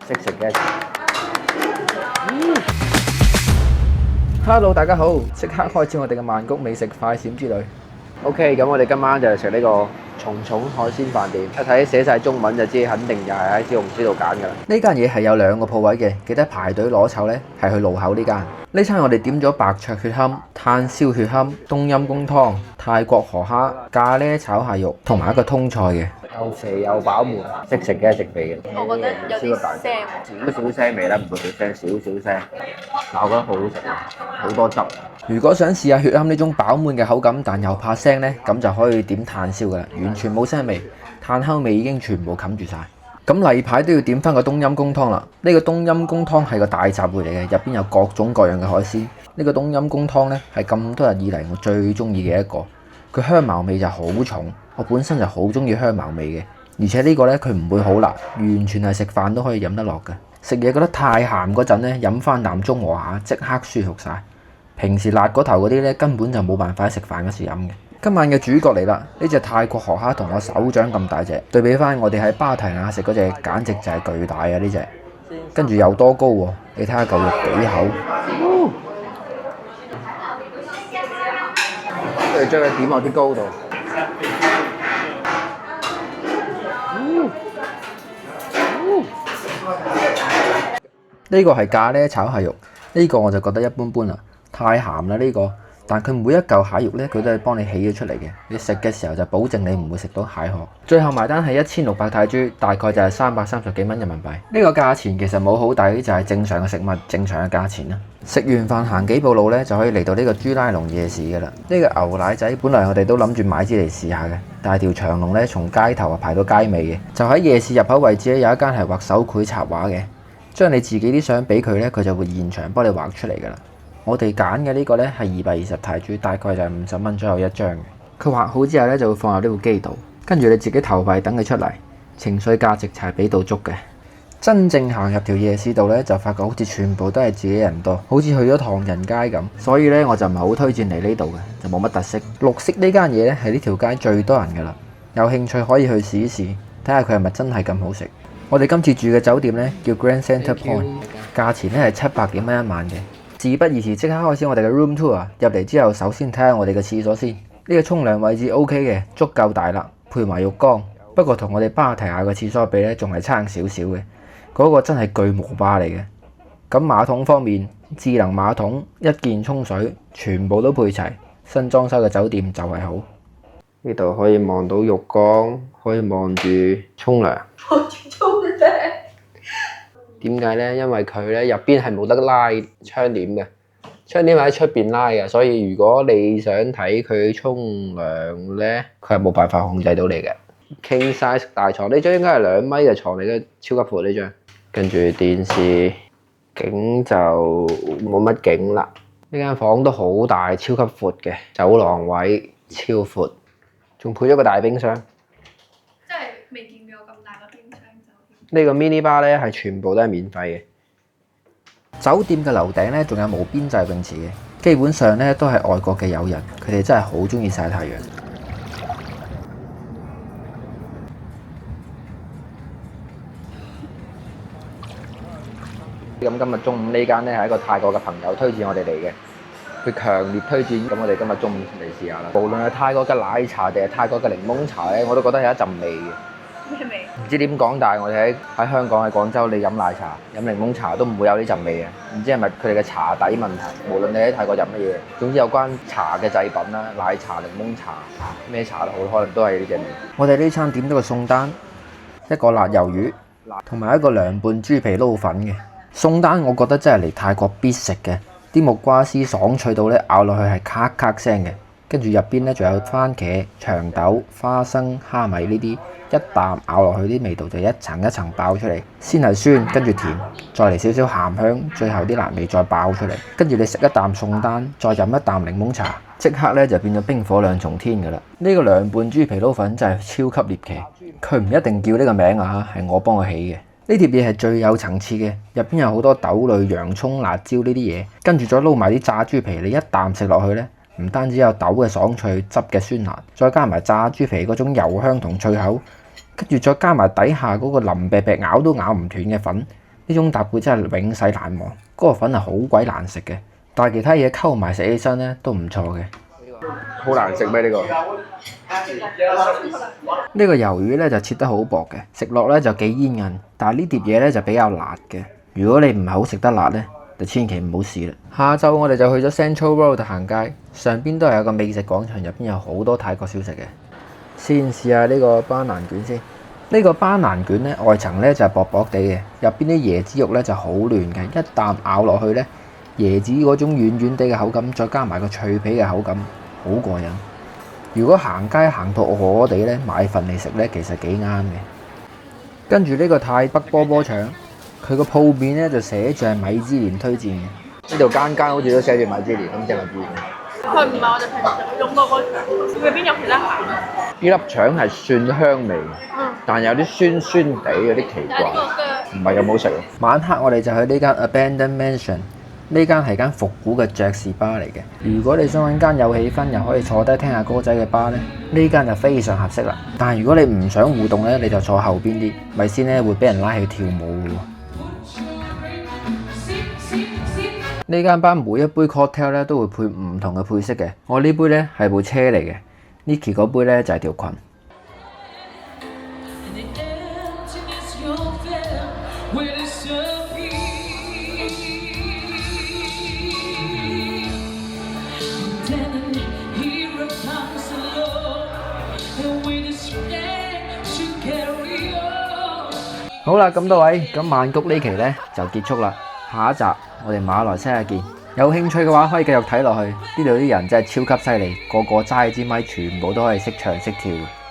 識食嘅。Hello， 大家好，即刻開始我哋嘅曼谷美食快閃之旅。OK， 咁我哋今晚就食呢個蟲蟲海鮮飯店。一睇寫晒中文就知，肯定又係喺小紅書度揀㗎啦。呢間嘢係有2個鋪位嘅，記得排隊攞籌呢，係去路口呢間。呢餐我哋點咗白灼血堪、炭燒血堪、冬陰功湯、泰國河蝦、咖喱炒蟹肉，同埋一個通菜嘅。又肥又飽滿，識食嘅食肥嘅。我覺得有啲腥，少少腥味啦，唔會好腥，少少腥。但我覺得好好食，好多汁。如果想試下血堪呢種飽滿嘅口感，但又怕腥呢，咁就可以點炭燒噶啦，完全冇腥味，炭香味已經全部冚住晒。咁例牌都要點翻個冬陰功湯啦。呢個冬陰功湯係個大集會嚟嘅，入邊有各種各樣嘅海鮮。呢個冬陰功湯呢，係咁多日以嚟我最中意嘅一個，佢香茅味就好重。我本身就好中意香茅味嘅，而且呢個呢，佢唔會好辣，完全係食飯都可以飲得落嘅。食嘢覺得太鹹嗰陣呢，飲翻啖中和下即刻舒服晒。平時辣嗰頭嗰啲呢，根本就冇辦法喺食飯嗰時飲嘅。今晚嘅主角嚟啦，呢隻泰國河蝦同我手掌咁大隻，對比翻我哋喺芭提雅食嗰隻，簡直就係巨大啊！呢隻跟住又多膏喎，你睇下嚿肉幾厚。跟住將佢點落啲膏度。呢個係咖喱炒蟹肉，呢個我就覺得一般般啦，太鹹啦呢個。但佢每一嚿蟹肉呢，佢都係幫你起咗出嚟嘅。你食嘅時候就保證你唔會食到蟹殼。最後埋單係1600泰銖，大概就係330幾蚊人民幣。呢個價錢其實冇好抵，就係正常嘅食物，正常嘅價錢啦。食完飯行幾步路呢，就可以嚟到呢個朱拉隆夜市㗎啦。呢個牛奶仔本來我哋都諗住買支嚟試下嘅，但係條長龍呢，從街頭排到街尾嘅。就喺夜市入口位置咧，有一間係畫手繪插畫嘅，將你自己啲相俾佢呢，佢就會現場幫你畫出嚟㗎啦。我哋揀嘅呢個呢係220泰銖，大概就係50蚊左右一張嘅。佢畫好之後呢，就會放入呢部機度，跟住你自己投幣等佢出嚟，情緒價值就係俾到足嘅。真正行入條夜市度呢，就發覺好似全部都係自己人多，好似去咗唐人街咁。所以呢，我就唔係好推薦嚟呢度嘅，就冇乜特色。綠色呢間嘢呢，係呢條街最多人㗎啦，有興趣可以去試一試，睇下佢係咪真係咁好食。我哋今次住嘅酒店呢，叫 Grand Centre Point， 價錢呢係700幾蚊一晚嘅。事不宜遲，即刻開始我哋嘅 room tour。入嚟之後，首先睇下我哋嘅廁所先。呢個沖涼位置 OK 嘅，足夠大啦，配埋浴缸。不過同我哋芭提雅嘅廁所比呢，仲係差少少嘅。嗰個真係巨無霸嚟嘅。咁馬桶方面，智能馬桶、一鍵沖水，全部都配齊。新裝修嘅酒店就係好。呢度可以望到浴缸，可以望住沖涼。望住沖涼。點解呢？因為佢呢入邊係冇得拉窗簾嘅，窗簾係喺出邊拉嘅，所以如果你想睇佢沖涼呢，佢係冇辦法控制到你嘅。King size 大床，呢張應該係2米嘅床嚟嘅，超級闊呢張。跟住電視景就冇乜景啦。呢間房都好大，超級闊嘅，走廊位超闊，仲配咗個大冰箱。真係未見過咁大個冰箱酒店。呢個 mini bar 咧係全部都係免費嘅。酒店嘅樓頂咧仲有無邊際泳池嘅，基本上咧都係外國嘅友人，佢哋真係好中意曬太陽。咁今日中午呢間咧係一個泰國嘅朋友推薦我哋嚟嘅，佢強烈推薦。咁我哋今日中午嚟試下啦。無論係泰國嘅奶茶定係泰國嘅檸檬茶咧，我都覺得有一陣味嘅。咩味？唔知點講，但係我哋喺香港喺廣州，你飲奶茶、飲檸檬茶都唔會有呢陣味嘅。唔知係咪佢哋嘅茶底問題？無論你喺泰國飲乜嘢，總之有關茶嘅製品啦，奶茶、檸檬茶、咩茶都好，可能都係呢隻味。我哋呢餐點咗個餸單，一個辣魷魚，同埋一個涼拌豬皮撈粉嘅。餸單我覺得真係嚟泰國必食嘅，啲木瓜絲爽脆到咧咬落去係咔咔聲嘅，跟住入邊咧仲有番茄、長豆、花生、蝦米呢啲，一啖咬落去啲味道就一層一層爆出嚟，先係酸，跟住甜，再嚟少少鹹香，最後啲辣味再爆出嚟，跟住你食一啖餸單，再飲一啖檸檬茶，即刻咧就變咗冰火兩重天㗎啦！呢個涼拌豬皮撈粉真係超級獵奇，佢唔一定叫呢個名啊，係我幫佢起嘅。呢碟嘢係最有層次嘅，入邊有好多豆類、洋葱、辣椒呢啲嘢，跟住再撈埋啲炸豬皮，你一啖食落去呢，唔單止有豆嘅爽脆、汁嘅酸辣，再加埋炸豬皮嗰種油香同脆口，跟住再加埋底下嗰個腍啤啤咬都咬唔斷嘅粉，呢種搭配真係永世難忘。嗰個粉係好鬼難食嘅，但係其他嘢溝埋食起身咧都唔錯嘅。好難食咩呢個？呢個魷魚咧就切得好薄嘅，食落咧就幾煙韌，但係呢碟嘢咧就比較辣嘅。如果你唔係好食得辣咧，就千祈唔好試啦。下晝我哋就去咗 Central Road 行街，上邊都係有個美食廣場，入邊有好多泰國小食嘅。先試下呢個班蘭卷先。呢個班蘭卷咧外層咧就係薄薄地嘅，入邊啲椰子肉咧就好嫩嘅，一啖咬落去咧，椰子嗰種軟軟地嘅口感，再加埋個脆皮嘅口感，好過癮。如果行街行到餓地咧，買份嚟食咧，其實幾啱嘅。跟住呢個泰北波波腸，佢個鋪面咧就寫住係米芝蓮推薦嘅。呢度間間好似都寫住米芝蓮，咁即係米芝蓮。佢唔係我哋平時用過嗰腸，佢邊有其他餡？呢粒腸係蒜香味，但有啲酸酸地，有啲奇怪，唔係咁好食。晚黑我哋就去呢間 Abandoned Mansion， 呢間係間復古嘅爵士吧嚟嘅。如果你想揾間有氣氛又可以坐低聽下歌仔嘅吧咧，呢間就非常合適啦。但係如果你唔想互動咧，你就坐後邊啲，咪先咧會俾人拉去跳舞嘅喎。呢間吧每一杯 cocktail 咧都會配唔同嘅配色嘅。我呢杯咧係部車嚟嘅 ，Niki 嗰杯咧就係條裙。好啦，咁多位，咁曼谷呢期咧就結束啦。下一集我哋馬來西亞見。有興趣嘅話可以繼續睇落去。呢度啲人真係超級犀利，個個揸支咪，全部都可以識唱識跳嘅。